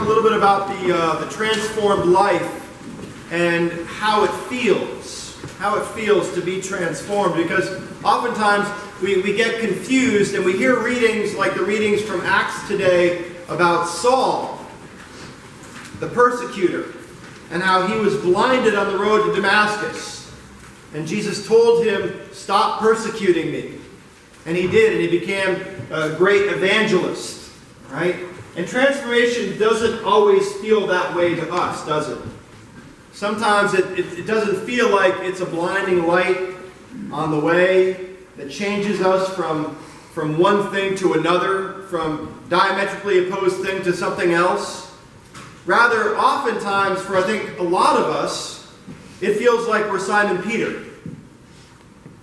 little bit about the transformed life and how it feels to be transformed, because oftentimes we get confused and we hear readings like the readings from Acts today about Saul, the persecutor, and how he was blinded on the road to Damascus. And Jesus told him, "Stop persecuting me." And he did, and he became a great evangelist, right? And transformation doesn't always feel that way to us, does it? Sometimes it doesn't feel like it's a blinding light on the way that changes us from one thing to another, from diametrically opposed thing to something else. Rather, oftentimes, for I think a lot of us, it feels like we're Simon Peter.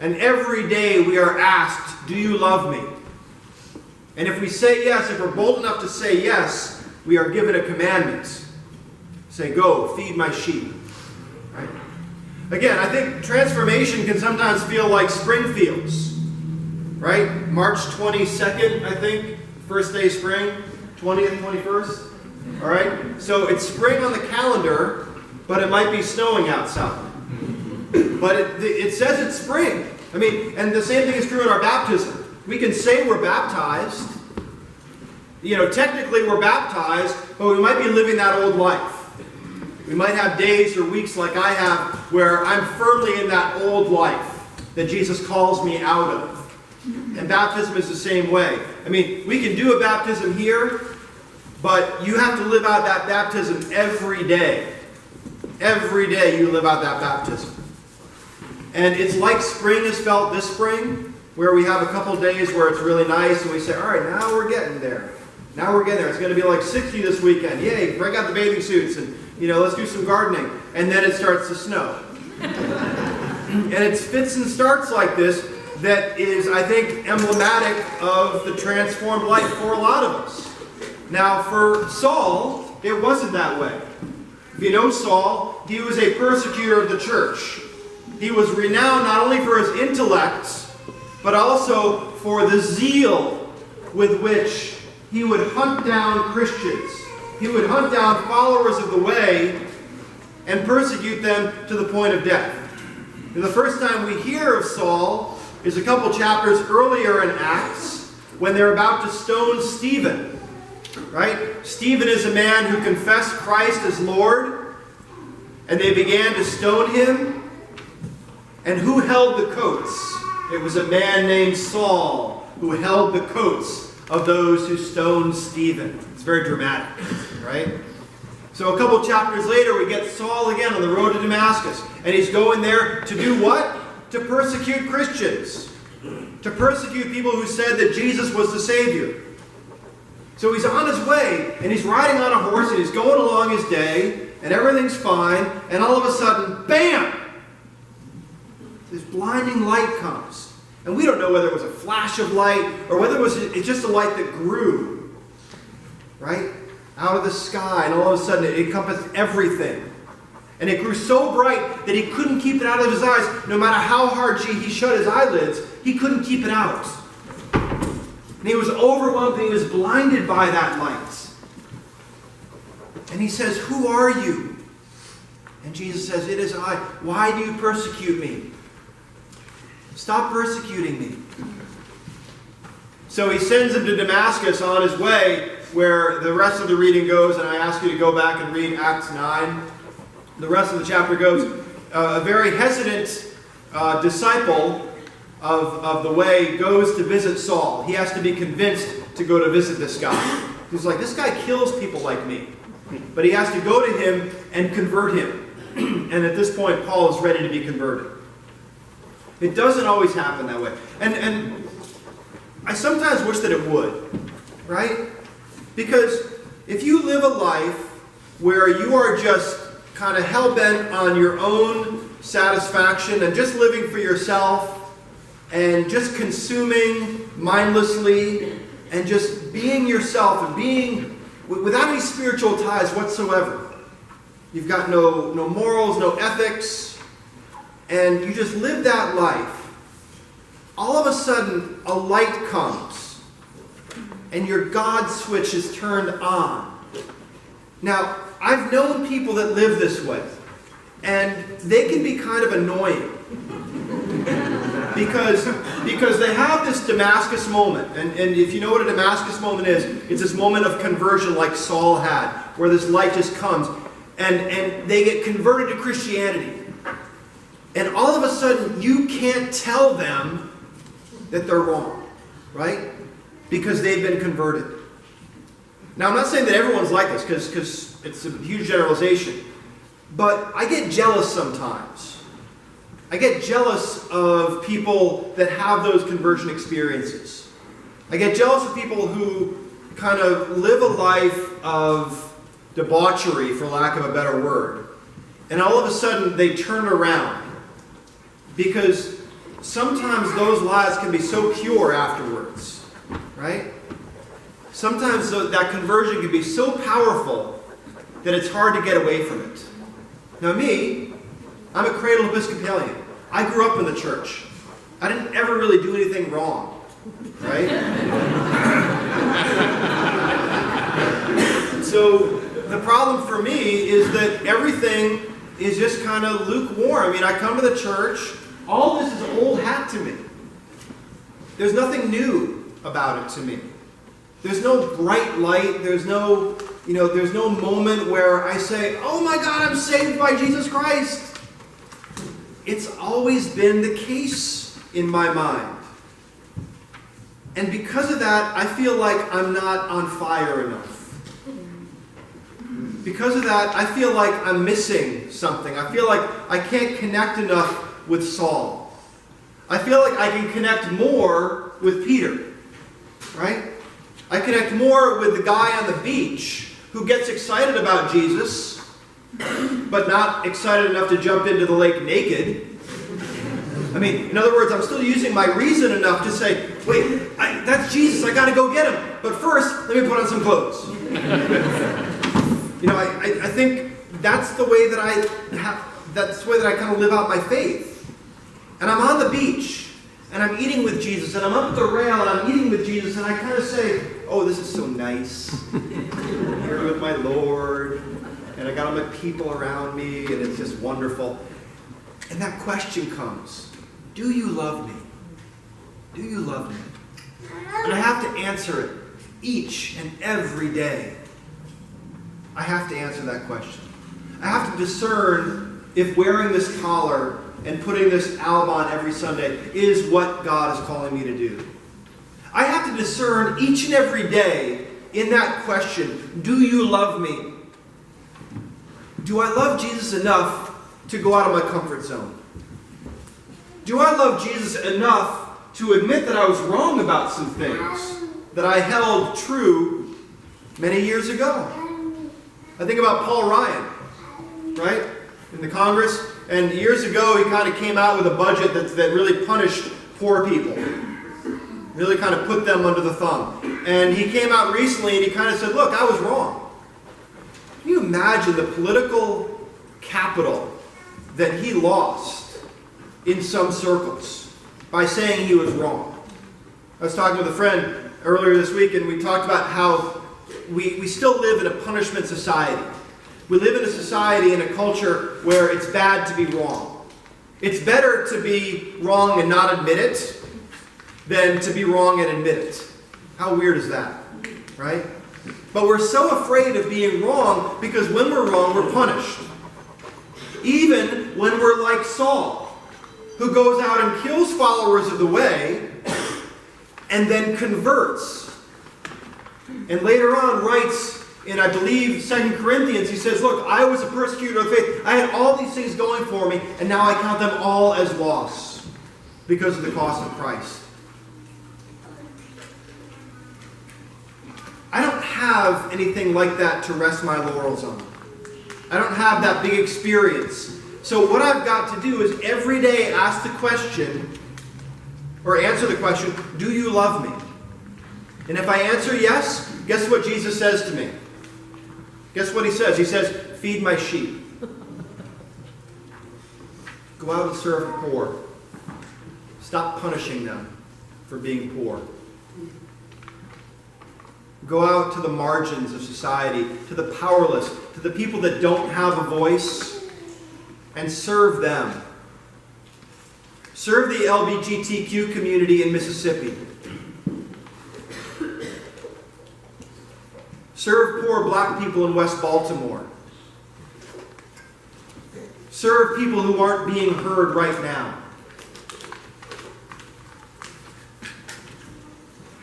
And every day we are asked, "Do you love me?" And if we say yes, if we're bold enough to say yes, we are given a commandment. Say, "Go, feed my sheep." Right? Again, I think transformation can sometimes feel like spring feels. Right? March 22nd, I think, first day of spring, 20th, 21st. All right? So it's spring on the calendar, but it might be snowing outside. But it says it's spring. I mean, and the same thing is true in our baptism. We can say we're baptized. You know, technically we're baptized, but we might be living that old life. We might have days or weeks like I have where I'm firmly in that old life that Jesus calls me out of. And baptism is the same way. I mean, we can do a baptism here, but you have to live out that baptism every day. Every day you live out that baptism. And it's like spring is felt this spring, where we have a couple days where it's really nice, and we say, "All right, now we're getting there. Now we're getting there. It's going to be like 60 this weekend. Yay, break out the bathing suits, and let's do some gardening." And then it starts to snow. And it's fits and starts like this that is, I think, emblematic of the transformed life for a lot of us. Now, for Saul, it wasn't that way. If you know Saul, he was a persecutor of the church. He was renowned not only for his intellect, but also for the zeal with which he would hunt down Christians. He would hunt down followers of the way and persecute them to the point of death. And the first time we hear of Saul is a couple chapters earlier in Acts, when they're about to stone Stephen. Right? Stephen is a man who confessed Christ as Lord, and they began to stone him. And who held the coats? It was a man named Saul who held the coats of those who stoned Stephen. It's very dramatic, right? So a couple chapters later, we get Saul again on the road to Damascus. And he's going there to do what? To persecute Christians. To persecute people who said that Jesus was the Savior. So he's on his way, and he's riding on a horse, and he's going along his day, and everything's fine, and all of a sudden, bam! This blinding light comes. And we don't know whether it was a flash of light or whether it's just a light that grew, right? Out of the sky, and all of a sudden it encompassed everything. And it grew so bright that he couldn't keep it out of his eyes. No matter how hard he shut his eyelids, he couldn't keep it out. And he was overwhelmed, and he was blinded by that light. And he says, "Who are you?" And Jesus says, "It is I. Why do you persecute me? Stop persecuting me." So he sends him to Damascus on his way, where the rest of the reading goes, and I ask you to go back and read Acts 9. The rest of the chapter goes, a very hesitant disciple of the way goes to visit Saul. He has to be convinced to go to visit this guy. He's like, "This guy kills people like me." But he has to go to him and convert him. And at this point, Paul is ready to be converted. It doesn't always happen that way. And I sometimes wish that it would, right? Because if you live a life where you are just kind of hell-bent on your own satisfaction and just living for yourself and just consuming mindlessly and just being yourself and being without any spiritual ties whatsoever, you've got no morals, no ethics, and you just live that life, all of a sudden a light comes and your God switch is turned on. Now, I've known people that live this way, and they can be kind of annoying because they have this Damascus moment. And if you know what a Damascus moment is, it's this moment of conversion like Saul had, where this light just comes, and they get converted to Christianity. And all of a sudden, you can't tell them that they're wrong, right? Because they've been converted. Now, I'm not saying that everyone's like this, because it's a huge generalization. But I get jealous sometimes. I get jealous of people that have those conversion experiences. I get jealous of people who kind of live a life of debauchery, for lack of a better word. And all of a sudden, they turn around. Because sometimes those lives can be so pure afterwards, right? Sometimes that conversion can be so powerful that it's hard to get away from it. Now me, I'm a cradle Episcopalian. I grew up in the church. I didn't ever really do anything wrong, right? So the problem for me is that everything is just kind of lukewarm. I mean, I come to the church. All this is old hat to me. There's nothing new about it to me. There's no bright light. There's no moment where I say, oh my God, I'm saved by Jesus Christ. It's always been the case in my mind. And because of that, I feel like I'm not on fire enough. Because of that, I feel like I'm missing something. I feel like I can't connect enough with Saul. I feel like I can connect more with Peter, right? I connect more with the guy on the beach who gets excited about Jesus, but not excited enough to jump into the lake naked. I mean, in other words, I'm still using my reason enough to say, wait, that's Jesus, I got to go get him. But first, let me put on some clothes. I think that's the way that I kind of live out my faith. And I'm on the beach, and I'm eating with Jesus, and I'm up at the rail, and I'm eating with Jesus, and I kind of say, oh, this is so nice. I'm here with my Lord, and I got all my people around me, and it's just wonderful. And that question comes, do you love me? Do you love me? And I have to answer it each and every day. I have to answer that question. I have to discern if wearing this collar and putting this alb on every Sunday is what God is calling me to do. I have to discern each and every day in that question, do you love me? Do I love Jesus enough to go out of my comfort zone? Do I love Jesus enough to admit that I was wrong about some things that I held true many years ago? I think about Paul Ryan, right? In the Congress. And years ago, he kind of came out with a budget that really punished poor people. Really kind of put them under the thumb. And he came out recently and he kind of said, look, I was wrong. Can you imagine the political capital that he lost in some circles by saying he was wrong? I was talking with a friend earlier this week, and we talked about how we still live in a punishment society. We live in a society, in a culture where it's bad to be wrong. It's better to be wrong and not admit it than to be wrong and admit it. How weird is that, right? But we're so afraid of being wrong because when we're wrong, we're punished. Even when we're like Saul, who goes out and kills followers of the way and then converts. And later on writes in, I believe, 2 Corinthians, he says, look, I was a persecutor of faith. I had all these things going for me, and now I count them all as loss because of the cost of Christ. I don't have anything like that to rest my laurels on. I don't have that big experience. So what I've got to do is every day ask the question, or answer the question, do you love me? And if I answer yes, guess what Jesus says to me? Guess what he says? He says, feed my sheep. Go out and serve the poor. Stop punishing them for being poor. Go out to the margins of society, to the powerless, to the people that don't have a voice, and serve them. Serve the LGBTQ community in Mississippi. Serve poor black people in West Baltimore. Serve people who aren't being heard right now.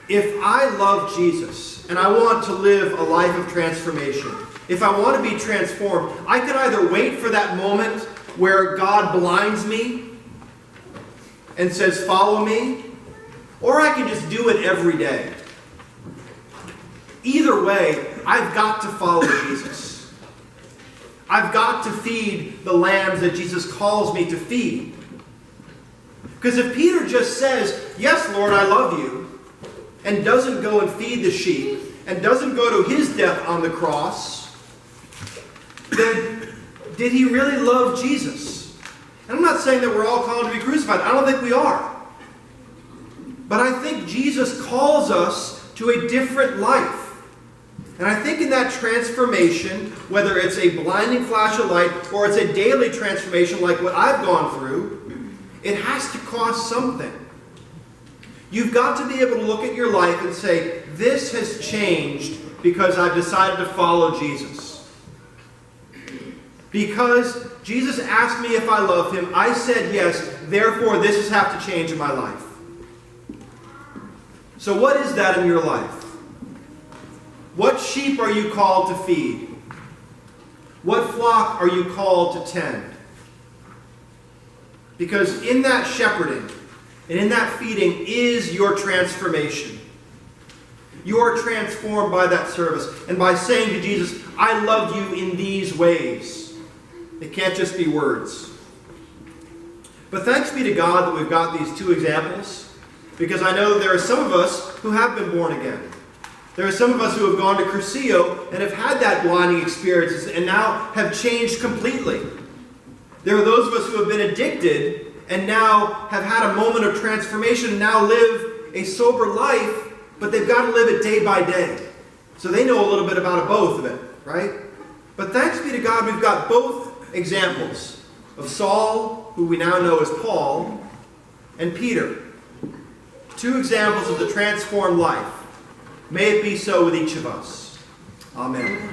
If I love Jesus and I want to live a life of transformation, if I want to be transformed, I could either wait for that moment where God blinds me and says, follow me, or I can just do it every day. Either way, I've got to follow Jesus. I've got to feed the lambs that Jesus calls me to feed. Because if Peter just says, yes, Lord, I love you, and doesn't go and feed the sheep, and doesn't go to his death on the cross, then did he really love Jesus? And I'm not saying that we're all called to be crucified. I don't think we are. But I think Jesus calls us to a different life. And I think in that transformation, whether it's a blinding flash of light or it's a daily transformation like what I've gone through, it has to cost something. You've got to be able to look at your life and say, this has changed because I've decided to follow Jesus. Because Jesus asked me if I love him, I said yes, therefore this has had to change in my life. So what is that in your life? What sheep are you called to feed? What flock are you called to tend? Because in that shepherding and in that feeding is your transformation. You are transformed by that service and by saying to Jesus, I love you in these ways. It can't just be words. But thanks be to God that we've got these two examples, because I know there are some of us who have been born again. There are some of us who have gone to Crucio and have had that blinding experience and now have changed completely. There are those of us who have been addicted and now have had a moment of transformation and now live a sober life, but they've got to live it day by day. So they know a little bit about both of it, right? But thanks be to God, we've got both examples of Saul, who we now know as Paul, and Peter. Two examples of the transformed life. May it be so with each of us. Amen.